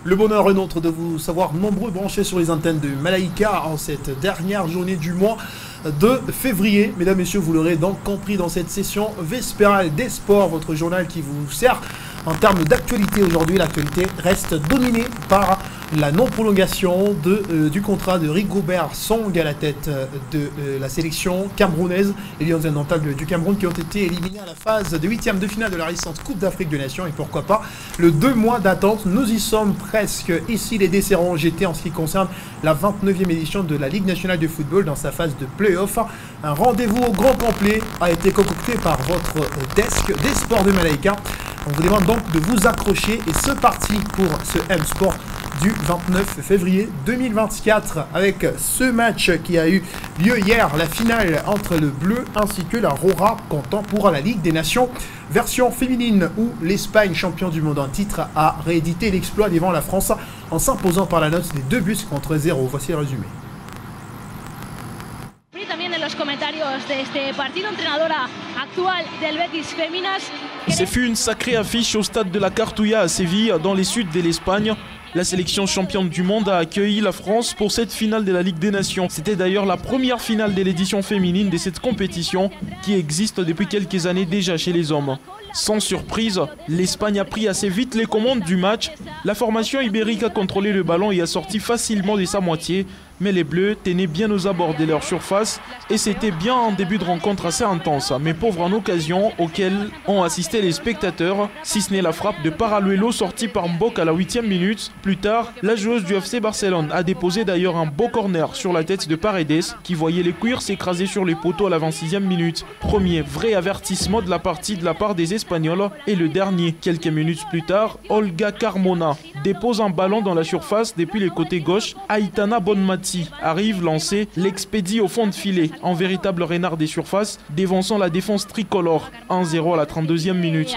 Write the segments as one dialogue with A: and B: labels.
A: Le bonheur est nôtre de vous savoir nombreux branchés sur les antennes de Malaika en cette dernière journée du mois de février. Mesdames, Messieurs, vous l'aurez donc compris dans cette session vespérale des sports, votre journal qui vous sert en termes d'actualité. Aujourd'hui, l'actualité reste dominée par la non-prolongation du contrat de Rigobert Song à la tête de la sélection camerounaise. Les Lions indomptables du Cameroun qui ont été éliminés à la phase de 8e de finale de la récente Coupe d'Afrique des Nations. Et pourquoi pas le 2 mois d'attente. Nous y sommes presque. Ici, les dés seront jetés en ce qui concerne la 29e édition de la Ligue nationale de football dans sa phase de play-off. Un rendez-vous au grand complet a été concocté par votre desk des sports de Malaika. On vous demande donc de vous accrocher et c'est parti pour ce M-Sport du 29 février 2024 avec ce match qui a eu lieu hier, la finale entre le Bleu ainsi que la Rora comptant pour la Ligue des Nations version féminine où l'Espagne, champion du monde en titre, a réédité l'exploit devant la France en s'imposant par la note des 2 buts contre 0. Voici le résumé.
B: Ce fut une sacrée affiche au stade de la Cartuja à Séville, dans les suds de l'Espagne. La sélection championne du monde a accueilli la France pour cette finale de la Ligue des Nations. C'était d'ailleurs la première finale de l'édition féminine de cette compétition qui existe depuis quelques années déjà chez les hommes. Sans surprise, l'Espagne a pris assez vite les commandes du match. La formation ibérique a contrôlé le ballon et a sorti facilement de sa moitié. Mais les Bleus tenaient bien aux abords de leur surface et c'était bien un début de rencontre assez intense, mais pauvre en occasion auquel ont assisté les spectateurs, si ce n'est la frappe de Paraluelo sortie par Mbok à la 8e minute. Plus tard, la joueuse du FC Barcelone a déposé d'ailleurs un beau corner sur la tête de Paredes qui voyait les cuirs s'écraser sur les poteaux à la 26e minute. Premier vrai avertissement de la partie de la part des Espagnols et le dernier. Quelques minutes plus tard, Olga Carmona dépose un ballon dans la surface depuis le côté gauche. Aitana Bonmati arrive lancé, l'expédie au fond de filet, en véritable renard des surfaces, dévançant la défense tricolore, 1-0 à la 32e minute.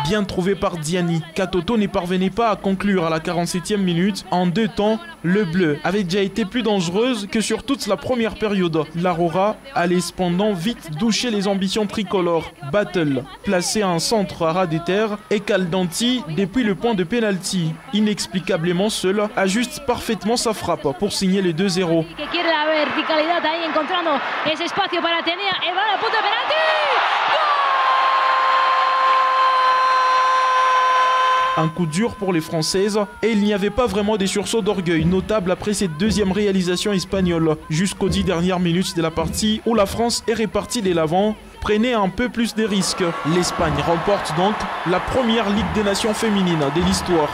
B: Bien trouvé par Diani, Katoto ne parvenait pas à conclure à la 47e minute. En 2 temps, le Bleu avait déjà été plus dangereuse que sur toute la première période. La Rora allait cependant vite doucher les ambitions tricolores. Battle, placé à un centre à ras des terres, et Caldanti, depuis le point de pénalty, inexplicablement seul, ajuste parfaitement sa frappe pour signer les 2-0. Un coup dur pour les Françaises et il n'y avait pas vraiment des sursauts d'orgueil notables après cette deuxième réalisation espagnole. Jusqu'aux 10 dernières minutes de la partie où la France est répartie dès l'avant, prenait un peu plus de risques. L'Espagne remporte donc la première Ligue des Nations féminine de l'histoire.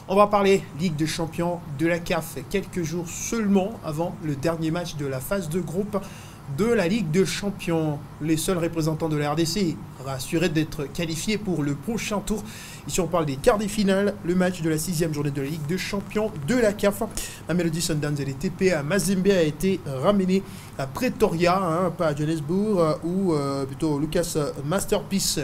A: On va parler Ligue des Champions de la CAF quelques jours seulement avant le dernier match de la phase de groupe de la Ligue des Champions. Les seuls représentants de la RDC rassurés d'être qualifiés pour le prochain tour. Ici on parle des quarts des finales, le match de la 6e journée de la Ligue des Champions de la CAF. Mamelody Sundowns et les TP à Mazembe a été ramené à Pretoria, pas à Johannesburg, ou plutôt Lucas Masterpiece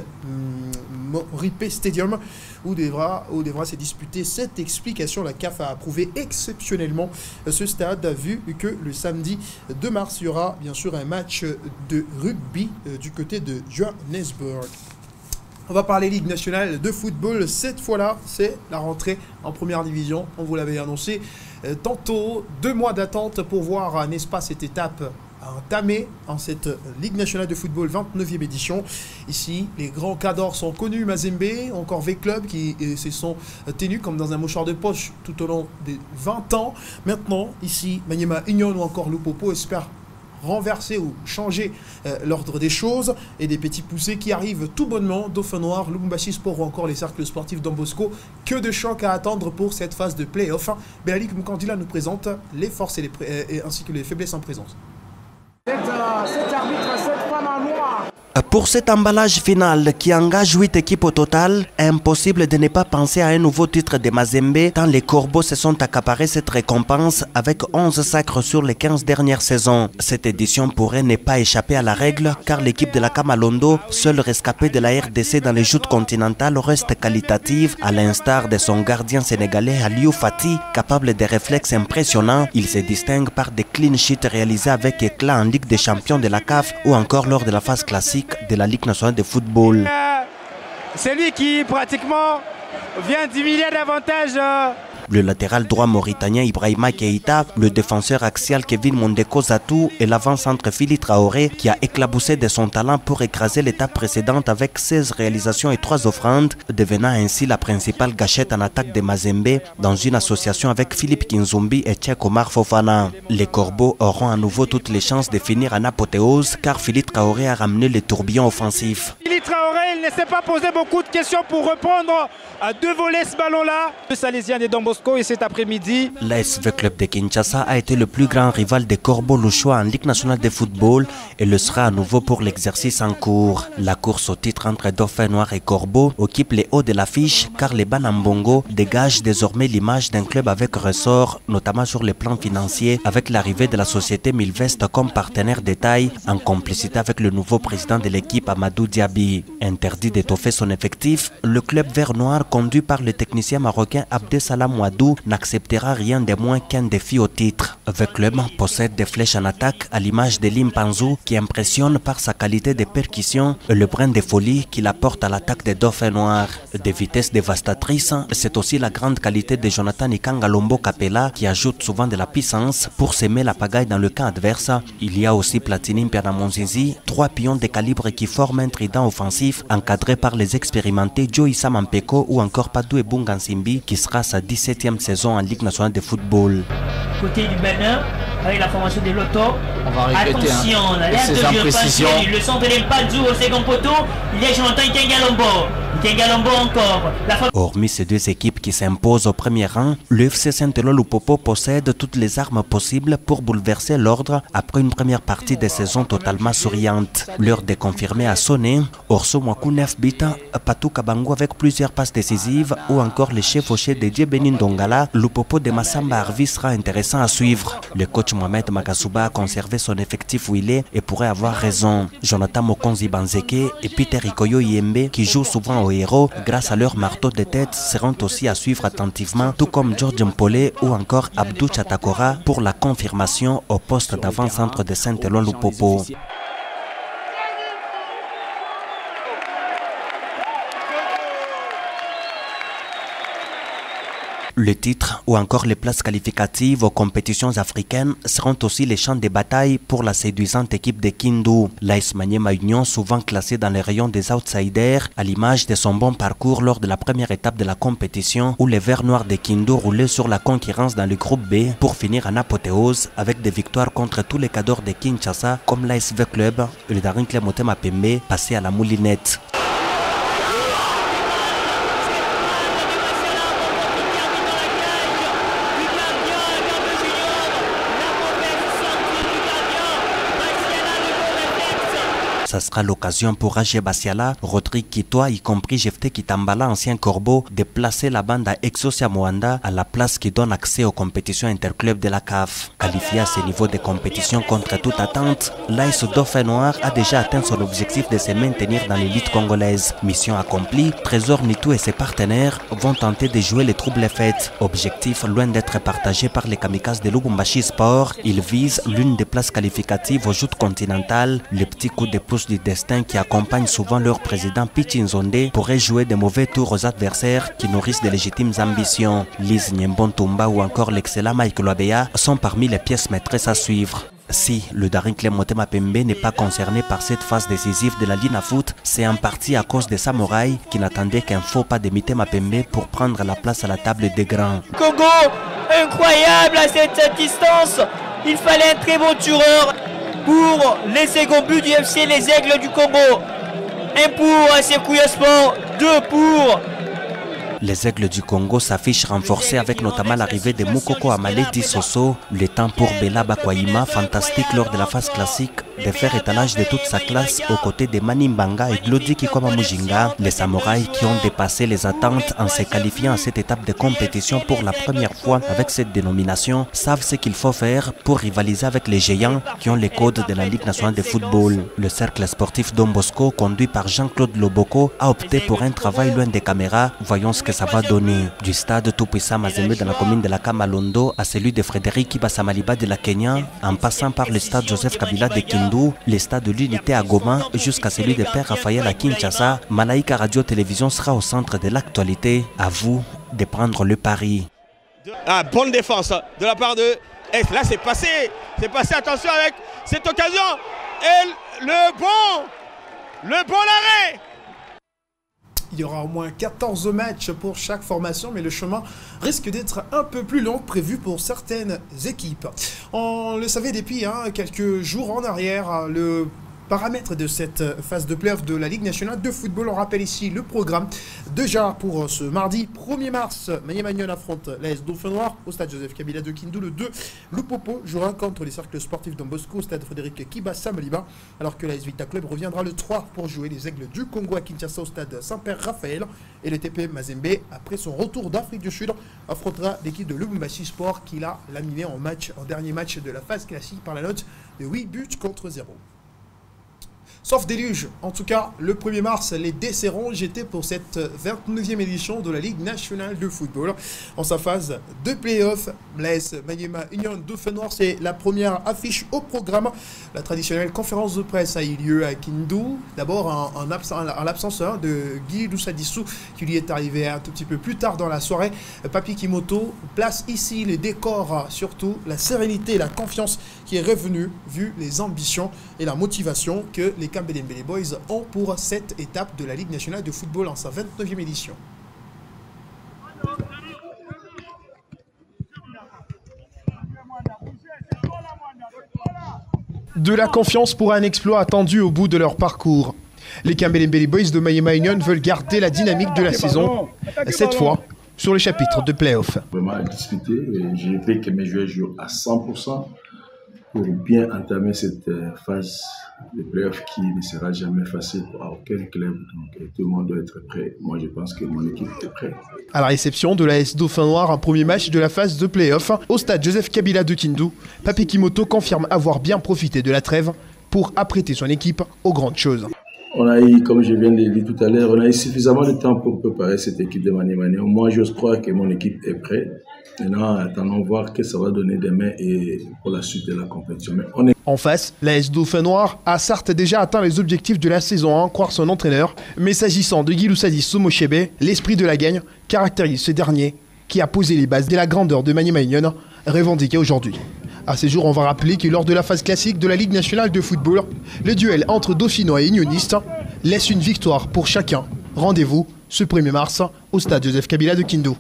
A: Moripe Stadium, où devra se disputer cette explication. La CAF a approuvé exceptionnellement ce stade, vu que le samedi 2 mars, il y aura bien sûr un match de rugby du côté de Johannesburg. On va parler Ligue nationale de football. Cette fois-là, c'est la rentrée en première division. On vous l'avait annoncé tantôt. 2 mois d'attente pour voir, n'est-ce pas, cette étape entamée en cette Ligue nationale de football 29e édition. Ici, les grands cadors sont connus. Mazembe, encore V-Club qui se sont tenus comme dans un mouchoir de poche tout au long des 20 ans. Maintenant, ici, Maniema Union ou encore Lupopo espèrent renverser ou changer l'ordre des choses et des petits poussés qui arrivent tout bonnement. Dauphin Noir, Lubumbashi Sport ou encore les cercles sportifs Don Bosco. Que de chocs à attendre pour cette phase de play-off. Belali Mukandila nous présente les forces ainsi que les faiblesses en présence.
C: Cet arbitre, cette femme en noir. Pour cet emballage final qui engage 8 équipes au total, impossible de ne pas penser à un nouveau titre de Mazembe tant les Corbeaux se sont accaparés cette récompense avec 11 sacres sur les 15 dernières saisons. Cette édition pourrait ne pas échapper à la règle car l'équipe de la Kamalondo, seule rescapée de la RDC dans les joutes continentales, reste qualitative à l'instar de son gardien sénégalais Aliou Fati, capable de réflexes impressionnants. Il se distingue par des clean sheets réalisés avec éclat en Ligue des champions de la CAF ou encore lors de la phase classique de la Ligue nationale de football.
D: C'est lui qui pratiquement vient diminuer davantage.
C: Le latéral droit mauritanien Ibrahima Keïta, le défenseur axial Kevin Mondeko Zatou et l'avant-centre Phili Traoré qui a éclaboussé de son talent pour écraser l'étape précédente avec 16 réalisations et 3 offrandes, devenant ainsi la principale gâchette en attaque de Mazembe dans une association avec Philippe Kinzumbi et Cheikh Omar Fofana. Les Corbeaux auront à nouveau toutes les chances de finir en apothéose car Phili Traoré a ramené les tourbillons offensifs.
D: Phili Traoré, il ne s'est pas posé beaucoup de questions pour reprendre à 2 volets ce ballon-là. Le Salésien des Don Bosco et cet après-midi.
C: L'ASV Club de Kinshasa a été le plus grand rival des Corbeaux louchois en Ligue nationale de football et le sera à nouveau pour l'exercice en cours. La course au titre entre Dauphin Noir et Corbeaux occupe les hauts de l'affiche car les Banambongo dégagent désormais l'image d'un club avec ressort, notamment sur le plan financier, avec l'arrivée de la société Milvest comme partenaire de taille en complicité avec le nouveau président de l'équipe Amadou Diaby. Interdit d'étoffer son effectif, le club vert noir conduit par le technicien marocain Abdesalam Ouadou n'acceptera rien de moins qu'un défi au titre. Le club possède des flèches en attaque à l'image de Limpanzou qui impressionne par sa qualité de percussion et le brin de folie qu'il apporte à l'attaque des Dauphins Noirs. Des vitesses dévastatrices, c'est aussi la grande qualité de Jonathan Ikangalombo Capella qui ajoute souvent de la puissance pour s'aimer la pagaille dans le camp adverse. Il y a aussi Platini Mpianamonzizi, 3 pions de calibre qui forment un trident offensif encadré par les expérimentés Joe Issa Mampeko ou encore Padou Ebungansimbi qui sera sa 17e saison en Ligue nationale de football.
E: Côté du Bénin, avec la formation de Loto.
F: On va répéter
E: attention,
F: ces imprécisions.
E: Le centre de l'Empadou au second poteau. Il y a Jonathan Ikengalombo. Ikengalombo encore.
C: Hormis ces deux équipes qui s'imposent au premier rang, le FC Saint-Eloi-Lupopo possède toutes les armes possibles pour bouleverser l'ordre après une première partie de saison totalement souriante. L'heure de confirmer a sonné. Orso Mwaku 9 buts, Patou Kabango avec plusieurs passes décisives ou encore le chevauché de Djebenin Dongala, Lupopo de Massamba Arvi sera intéressant à suivre. Le coach Mohamed Makasuba a conservé son effectif où il est et pourrait avoir raison. Jonathan Mokonzi Banzeke et Peter Ikoyo Yembe qui jouent souvent au héros grâce à leur marteau de tête seront aussi à suivre attentivement, tout comme George Mpole ou encore Abdou Chatakora pour la confirmation au poste d'avant-centre de Saint-Eloi-Lupopo. Le titre ou encore les places qualificatives aux compétitions africaines seront aussi les champs de bataille pour la séduisante équipe de Kindu. L'AS Maniema Union, souvent classée dans les rayons des outsiders, à l'image de son bon parcours lors de la première étape de la compétition où les Verts Noirs de Kindu roulaient sur la concurrence dans le groupe B pour finir en apothéose avec des victoires contre tous les cadors de Kinshasa comme l'ASV Club et le Daring Motema Pembe passé à la moulinette. Ça sera l'occasion pour Agé Bassiala, Rodrigue Kitoa, y compris Jefté Kitambala, ancien Corbeau, de placer la bande à Exosia Moanda à la place qui donne accès aux compétitions interclubs de la CAF. Qualifié à ce niveau de compétition contre toute attente, l'AS Dauphin Noir a déjà atteint son objectif de se maintenir dans l'élite congolaise. Mission accomplie, Trésor Nitou et ses partenaires vont tenter de jouer les troubles faites. Objectif loin d'être partagé par les kamikazes de Lubumbashi Sport, ils visent l'une des places qualificatives aux joutes continentales. Le petit coup de pouce du destin qui accompagne souvent leur président Pichi Nzonde pourrait jouer de mauvais tours aux adversaires qui nourrissent de légitimes ambitions. Lise Nyembon-Tumba ou encore l'excellent Mike Loabea sont parmi les pièces maîtresses à suivre. Si le Daring Motema Pembe n'est pas concerné par cette phase décisive de la Lina Foot, c'est en partie à cause des Samouraïs qui n'attendaient qu'un faux pas de Mitema Pembe pour prendre la place à la table des grands.
E: Congo, incroyable à cette distance. Il fallait un très bon tireur pour les seconds buts du FC Les Aigles du Congo. 1 pour Sekouya Sport, 2 pour
C: Les Aigles du Congo s'affichent renforcés avec notamment l'arrivée de Moukoko Amale Dissoso. Le temps pour Bella Bakwaima, fantastique lors de la phase classique, de faire étalage de toute sa classe aux côtés de Mani Mbanga et Glody Kikwama Mujinga. Les samouraïs qui ont dépassé les attentes en se qualifiant à cette étape de compétition pour la première fois avec cette dénomination savent ce qu'il faut faire pour rivaliser avec les géants qui ont les codes de la Ligue nationale de football. Le cercle sportif Don Bosco, conduit par Jean-Claude Loboko, a opté pour un travail loin des caméras. Voyons ce que ça va donner. Du stade tout-puissant Mazembe dans la commune de la Kamalondo à celui de Frédéric Kibasamaliba de la Kenya, en passant par le stade Joseph Kabila de Kindu, le stade de l'Unité à Goma jusqu'à celui de Père Raphaël à Kinshasa, Malaika Radio-Télévision sera au centre de l'actualité. À vous de prendre le pari.
F: Ah, bonne défense de la part de S. Là, c'est passé, attention avec cette occasion. Et le bon arrêt.
A: Il y aura au moins 14 matchs pour chaque formation, mais le chemin risque d'être un peu plus long que prévu pour certaines équipes. On le savait depuis quelques jours en arrière, le paramètres de cette phase de play-off de la Ligue nationale de football. On rappelle ici le programme. Déjà pour ce mardi 1er mars, Maniema Union affronte l'AS Dauphin Noir au stade Joseph Kabila de Kindu. Le 2, Lupopo jouera contre les cercles sportifs Don Bosco au stade Frédéric Kibasamaliba, alors que l'AS Vita Club reviendra le 3 pour jouer les Aigles du Congo à Kinshasa au stade Saint-Père Raphaël. Et le TP Mazembe, après son retour d'Afrique du Sud, affrontera l'équipe de Lubumbashi Sport qui l'a laminé en dernier match de la phase classique par la note de 8 buts contre 0. Sauf déluge, en tout cas, le 1er mars, les Desserons j'étais pour cette 29e édition de la Ligue nationale de football. En sa phase de play-off, l'AS Maniema Union Dauphin Noir, c'est la première affiche au programme. La traditionnelle conférence de presse a eu lieu à Kindu. D'abord en l'absence de Guy Dousadissou, qui lui est arrivé un tout petit peu plus tard dans la soirée. Papi Kimoto place ici les décors, surtout la sérénité et la confiance qui est revenue, vu les ambitions et la motivation que les Kambelembele Boys ont pour cette étape de la Ligue nationale de football en sa 29e édition. De la confiance pour un exploit attendu au bout de leur parcours. Les Kambelembele Boys de Maniema Union veulent garder la dynamique de la saison, cette fois sur le chapitre de play-off.
G: Vraiment à discuter, j'ai fait que mes joueurs jouent à 100% pour bien entamer cette phase de play-off qui ne sera jamais facile pour aucun club. Donc tout le monde doit être prêt. Moi je pense que mon équipe est prête. À la réception de l'AS Dauphin Noir, un premier match de la phase de play-off au stade Joseph Kabila de Kindu, Papi Kimoto confirme avoir bien profité de la trêve pour apprêter son équipe aux grandes choses. On a eu, comme je viens de le dire tout à l'heure, on a eu suffisamment de temps pour préparer cette équipe de Maniema Union. Moi, je crois que mon équipe est prête. Maintenant, attendons voir ce que ça va donner demain et pour la suite de la compétition. En face, l'AS Dauphin Noir a certes déjà atteint les objectifs de la saison 1, croire son entraîneur. Mais s'agissant de Guy Lusadi Moshebe, l'esprit de la gagne caractérise ce dernier qui a posé les bases de la grandeur de Maniema Union revendiquée aujourd'hui. À ce jour, on va rappeler que lors de la phase classique de la Ligue nationale de football, le duel entre Dauphinois et Unionistes laisse une victoire pour chacun. Rendez-vous ce 1er mars au stade Joseph Kabila de Kindu.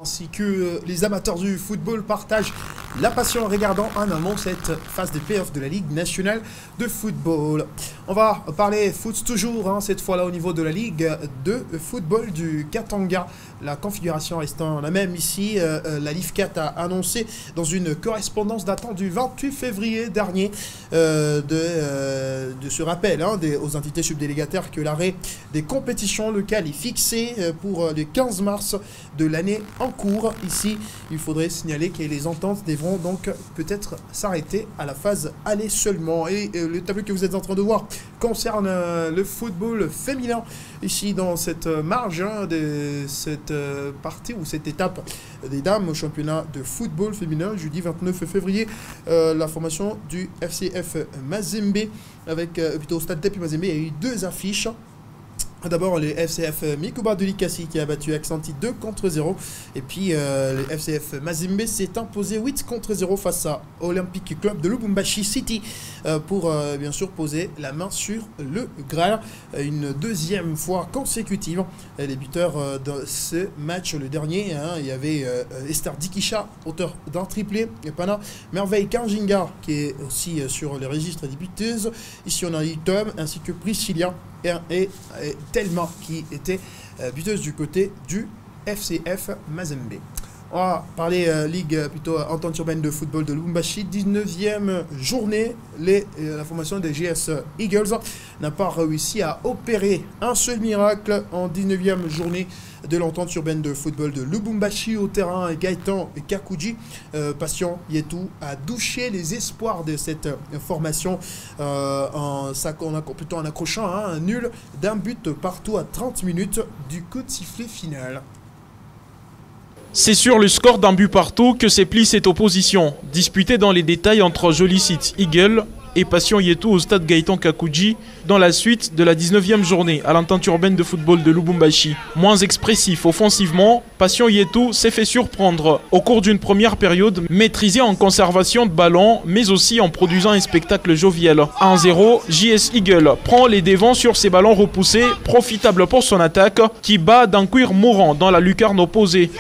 G: Ainsi que les amateurs du football partagent la passion en regardant en amont cette phase des playoffs de la Ligue nationale de football. On va parler foot toujours, cette fois-là au niveau de la Ligue de football du Katanga. La configuration restant la même ici, la LIFCAT a annoncé dans une correspondance datant du 28 février dernier de ce rappel aux entités subdélégataires que l'arrêt des compétitions locales est fixé pour le 15 mars de l'année en cours. Ici, il faudrait signaler que les ententes devront donc peut-être s'arrêter à la phase aller seulement. Et le tableau que vous êtes en train de voir concerne le football féminin. Ici, dans cette marge de cette partie ou cette étape des dames au championnat de football féminin, jeudi 29 février, la formation du FCF Mazembe, avec plutôt au stade Tepi Mazembe, il y a eu deux affiches.
A: D'abord le FCF Mikuba de Likasi qui a battu Aksanti 2-0. Et puis le FCF Mazembe s'est imposé 8-0 face à Olympic Club de Lubumbashi City pour bien sûr poser la main sur le Graal une deuxième fois consécutive. Les buteurs de ce match, le dernier, il y avait Esther Dikisha, auteur d'un triplé, et Pana Merveille Kanjinga qui est aussi sur le registre des buteuses. Ici on a Tom ainsi que Priscilla et Thelma qui était buteuse du côté du FCF Mazembe. On va parler ligue plutôt entente urbaine de football de Lubumbashi. 19e journée, la formation des GS Eagles n'a pas réussi à opérer un seul miracle en 19e journée de l'entente urbaine de football de Lubumbashi. Au terrain, Gaëtan Kakuji, Patient Yetou a douché les espoirs de cette formation en accrochant un nul d'un but partout à 30 minutes du coup de sifflet final.
B: C'est sur le score d'un but partout que s'est pliée cette opposition, disputée dans les détails entre Joli City Eagle et Patient Yetou au stade Gaëtan Kakuji dans la suite de la 19e journée à l'entente urbaine de football de Lubumbashi. Moins expressif offensivement, Patient Yetou s'est fait surprendre au cours d'une première période maîtrisée en conservation de ballon mais aussi en produisant un spectacle jovial. 1-0, JS Eagle prend les devants sur ses ballons repoussés, profitable pour son attaque qui bat d'un cuir mourant dans la lucarne opposée.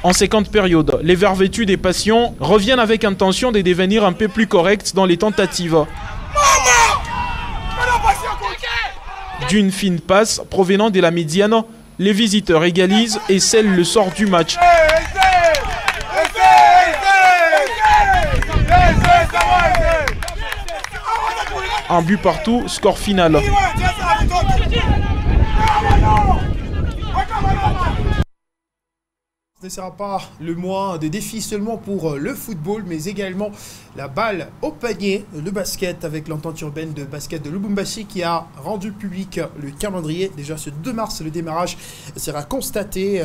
B: En 50 périodes, les verts vêtus des Passions reviennent avec intention de devenir un peu plus corrects dans les tentatives. D'une fine passe provenant de la médiane, les visiteurs égalisent et scellent le sort du match. Un but partout, score final.
A: Ce ne sera pas le mois de défi seulement pour le football, mais également la balle au panier, le basket avec l'entente urbaine de basket de Lubumbashi qui a rendu public le calendrier. Déjà ce 2 mars, le démarrage sera constaté.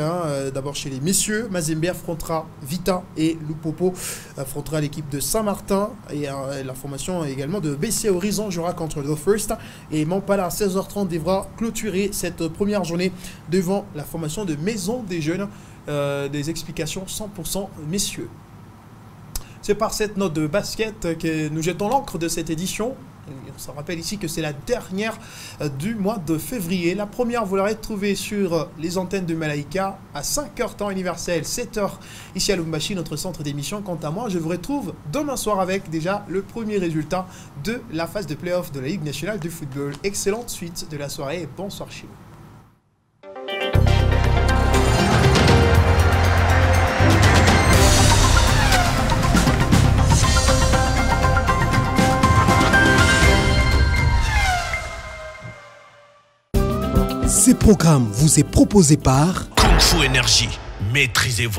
A: D'abord chez les messieurs, Mazembe affrontera Vita et Lupopo affrontera l'équipe de Saint-Martin et la formation également de BC Horizon jouera contre The First. Et Mampala à 16h30 devra clôturer cette première journée devant la formation de Maison des Jeunes. Des explications 100% messieurs. C'est par cette note de basket que nous jetons l'encre de cette édition. On se rappelle ici que c'est la dernière du mois de février. La première, vous l'aurez trouvée sur les antennes de Malaika à 5h temps universel, 7h ici à Lubumbashi, notre centre d'émission. Quant à moi, je vous retrouve demain soir avec déjà le premier résultat de la phase de play-off de la Ligue nationale de football. Excellente suite de la soirée et bonsoir chez vous.
H: Ce programme vous est proposé par
I: Kung Fu Énergie. Maîtrisez-vous.